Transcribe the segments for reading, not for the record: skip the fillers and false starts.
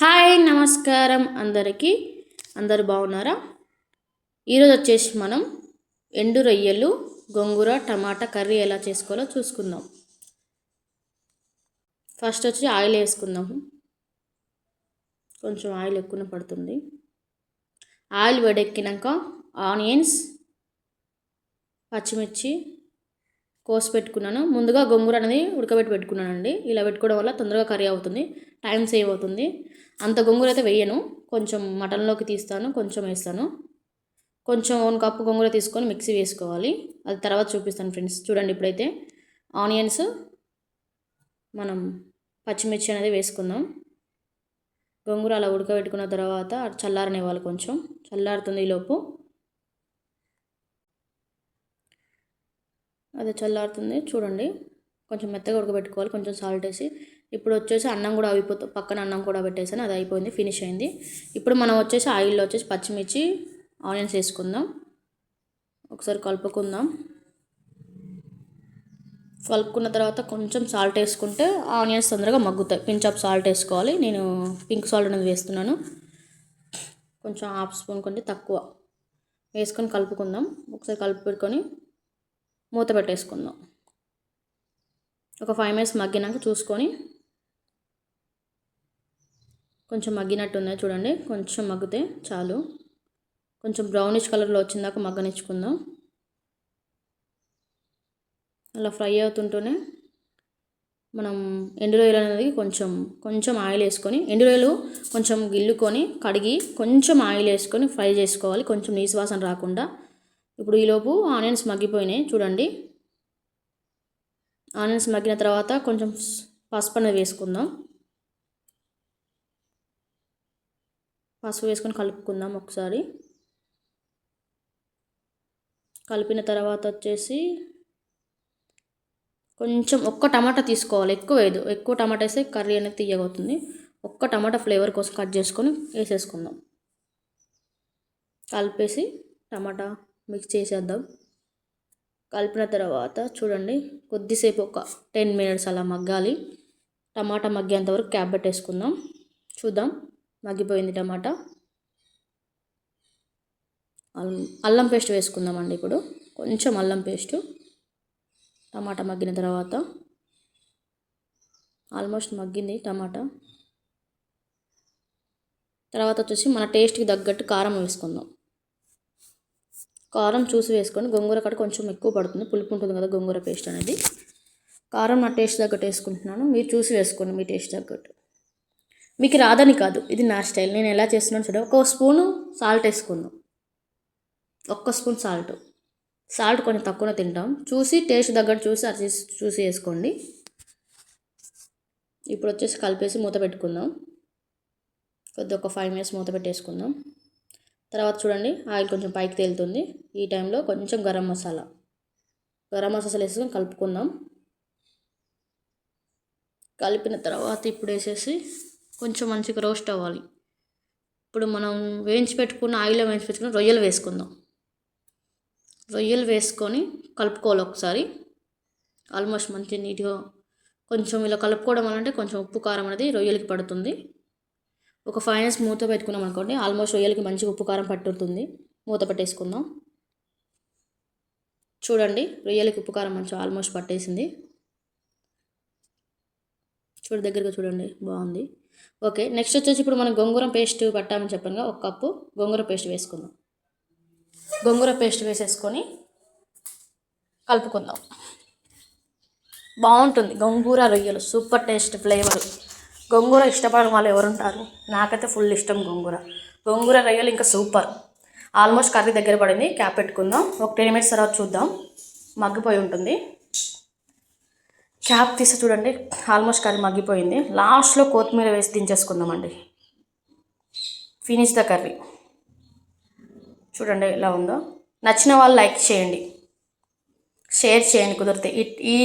Hi నమస్కారం అందరికీ. అందరు బాగున్నారా? ఈరోజు వచ్చేసి మనం ఎండు రొయ్యలు గోంగూర టమాటా కర్రీ ఎలా చేసుకోవాలో చూసుకుందాం. ఫస్ట్ వచ్చి ఆయిల్ వేసుకుందాము. కొంచెం ఆయిల్ ఎక్కువ పడుతుంది. ఆయిల్ వేడెక్కినాక ఆనియన్స్, పచ్చిమిర్చి కోసి పెట్టుకున్నాను. ముందుగా గోంగూర అనేది ఉడకబెట్టి పెట్టుకున్నానండి. ఇలా పెట్టుకోవడం వల్ల తొందరగా కర్రీ అవుతుంది, టైం సేవ్ అవుతుంది. అంత గోంగూర అయితే వేయను, కొంచెం మటన్లోకి తీస్తాను, కొంచెం వేస్తాను. కొంచెం 1 కప్పు గోంగూర తీసుకొని మిక్సీ వేసుకోవాలి. అది తర్వాత చూపిస్తాను ఫ్రెండ్స్. చూడండి, ఇప్పుడైతే ఆనియన్స్, మనం పచ్చిమిర్చి అనేది వేసుకుందాం. గోంగూర అలా ఉడకబెట్టుకున్న తర్వాత చల్లారనివ్వాలి. కొంచెం చల్లారుతుంది ఈలోపు. అది చల్లారుతుంది చూడండి. కొంచెం మెత్తగా ఉడకబెట్టుకోవాలి, కొంచెం సాల్ట్ వేసి. ఇప్పుడు వచ్చేసి అన్నం కూడా అయిపోతుంది, పక్కన అన్నం కూడా పెట్టేసాను, అది అయిపోయింది, ఫినిష్ అయింది. ఇప్పుడు మనం వచ్చేసి ఆయిల్లో వచ్చేసి పచ్చిమిర్చి, ఆనియన్స్ వేసుకుందాం. ఒకసారి కలుపుకుందాం. కలుపుకున్న తర్వాత కొంచెం సాల్ట్ వేసుకుంటే ఆనియన్స్ తొందరగా మగ్గుతాయి. పించ్ ఆఫ్ సాల్ట్ వేసుకోవాలి. నేను పింక్ సాల్ట్ అనేది వేస్తున్నాను. కొంచెం హాఫ్ స్పూన్ కొంచెం తక్కువ వేసుకొని కలుపుకుందాం. ఒకసారి కలిపి పెట్టుకొని మూత పెట్టేసుకుందాం. ఒక 5 మినిట్స్ మగ్గినాక చూసుకొని, కొంచెం మగ్గినట్టు ఉన్నాయి చూడండి. కొంచెం మగ్గితే చాలు. కొంచెం బ్రౌనిష్ కలర్లో వచ్చిందాక మగ్గనిచ్చుకుందాం. అలా ఫ్రై అవుతుంటూనే మనం ఎండు రొయ్యలు అనేది కొంచెం ఆయిల్ వేసుకొని, ఎండు రొయ్యలు కొంచెం గిల్లుకొని కడిగి కొంచెం ఆయిల్ వేసుకొని ఫ్రై చేసుకోవాలి, కొంచెం నీసు వాసన రాకుండా. ఇప్పుడు ఈలోపు ఆనియన్స్ మగ్గిపోయినాయి చూడండి. ఆనియన్స్ మగ్గిన తర్వాత కొంచెం పసుపు అనేది వేసుకుందాం. పసుపు వేసుకొని కలుపుకుందాం ఒకసారి. కలిపిన తర్వాత వచ్చేసి కొంచెం ఒక్క టమాటా తీసుకోవాలి, ఎక్కువ వేయదు. ఎక్కువ టమాటా వేస్తే కర్రీ అనేది తీయగవుతుంది. ఒక్క టమాటా ఫ్లేవర్ కోసం కట్ చేసుకొని వేసేసుకుందాం. కలిపేసి టమాటా మిక్స్ చేసేద్దాం. కలిపిన తర్వాత చూడండి, కొద్దిసేపు ఒక 10 మినిట్స్ అలా మగ్గాలి. టమాటా మగ్గేంత వరకు క్యాప్ పెట్టేసుకుందాం. చూద్దాం, మగ్గిపోయింది టమాటా. అల్లం పేస్ట్ వేసుకుందామండి. ఇప్పుడు కొంచెం అల్లం పేస్టు. టమాటా మగ్గిన తర్వాత ఆల్మోస్ట్ మగ్గింది టమాటా. తర్వాత వచ్చేసి మన టేస్ట్కి తగ్గట్టు కారం వేసుకుందాం. కారం చూసి వేసుకొని, గోంగూర కట్ట కొంచెం ఎక్కువ పడుతుంది, పులుపు ఉంటుంది కదా గోంగూర పేస్ట్ అనేది. కారం నా టేస్ట్ తగ్గట్టు వేసుకుంటున్నాను, మీరు చూసి వేసుకోండి మీ టేస్ట్ తగ్గట్టు. మీకు రాదని కాదు, ఇది నా స్టైల్, నేను ఎలా చేస్తున్నాను చూడండి. 1 స్పూను సాల్ట్ వేసుకుందాం. 1 స్పూన్ సాల్ట్ కొంచెం తక్కువనే తింటాం, చూసి టేస్ట్ తగ్గట్టు చూసి వేసుకోండి. ఇప్పుడు వచ్చేసి కలిపేసి మూత పెట్టుకుందాం. కొద్దిగా ఒక 5 మినిట్స్ మూత పెట్టేసుకుందాం. తర్వాత చూడండి, ఆయిల్ కొంచెం పైకి తేలుతుంది. ఈ టైంలో కొంచెం గరం మసాలా వేసుకొని కలుపుకుందాం. కలిపిన తర్వాత ఇప్పుడు వేసేసి కొంచెం మంచిగా రోస్ట్ అవ్వాలి. ఇప్పుడు మనం ఆయిల్లో వేయించి పెట్టుకున్న రొయ్యలు వేసుకుందాం. రొయ్యలు వేసుకొని కలుపుకోవాలి ఒకసారి. ఆల్మోస్ట్ మంచి నీట్గా కొంచెం ఇలా కలుపుకోవడం వల్ల కొంచెం ఉప్పు కారం అనేది రొయ్యలకి పడుతుంది. ఒక 5 మినిట్స్ మూత పెట్టుకున్నాం అనుకోండి, ఆల్మోస్ట్ రొయ్యలకి మంచిగా ఉప్పు కారం పట్టుతుంది. మూత పెట్టేసుకుందాం. చూడండి, రొయ్యలకి ఉప్పు కారం మంచిగా ఆల్మోస్ట్ పట్టేసింది. దగ్గరగా చూడండి, బాగుంది. ఓకే, నెక్స్ట్ వచ్చేసి ఇప్పుడు మనం గోంగూర పేస్ట్ పట్టామని చెప్పాను, 1 కప్పు గోంగూర పేస్ట్ వేసుకుందాం. గోంగూర పేస్ట్ వేసేసుకొని కలుపుకుందాం. బాగుంటుంది గోంగూర రొయ్యలు, సూపర్ టేస్ట్, ఫ్లేవర్. గోంగూర ఇష్టపడని వాళ్ళు ఎవరుంటారు? నాకైతే ఫుల్ ఇష్టం గోంగూర రొయ్యలు ఇంకా సూపర్. ఆల్మోస్ట్ కర్రీ దగ్గర పడింది, క్యాప్ పెట్టుకుందాం. ఒక 10 మినిట్స్ తర్వాత చూద్దాం, మగ్గిపోయి ఉంటుంది. క్యాప్ తీసి చూడండి, ఆల్మోస్ట్ కర్రీ మగ్గిపోయింది. లాస్ట్లో కొత్తిమీర వేసి దించేసుకుందామండి. Finish the curry. చూడండి ఎలా ఉందో. నచ్చిన వాళ్ళు లైక్ చేయండి, షేర్ చేయండి కుదిరితే. ఈ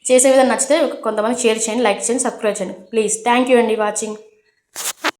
చేసే విధానం నచ్చితే కొంతమంది షేర్ చేయండి, లైక్ చేయండి, సబ్స్క్రైబ్ చేయండి ప్లీజ్. థ్యాంక్ యూ అండి వాచింగ్.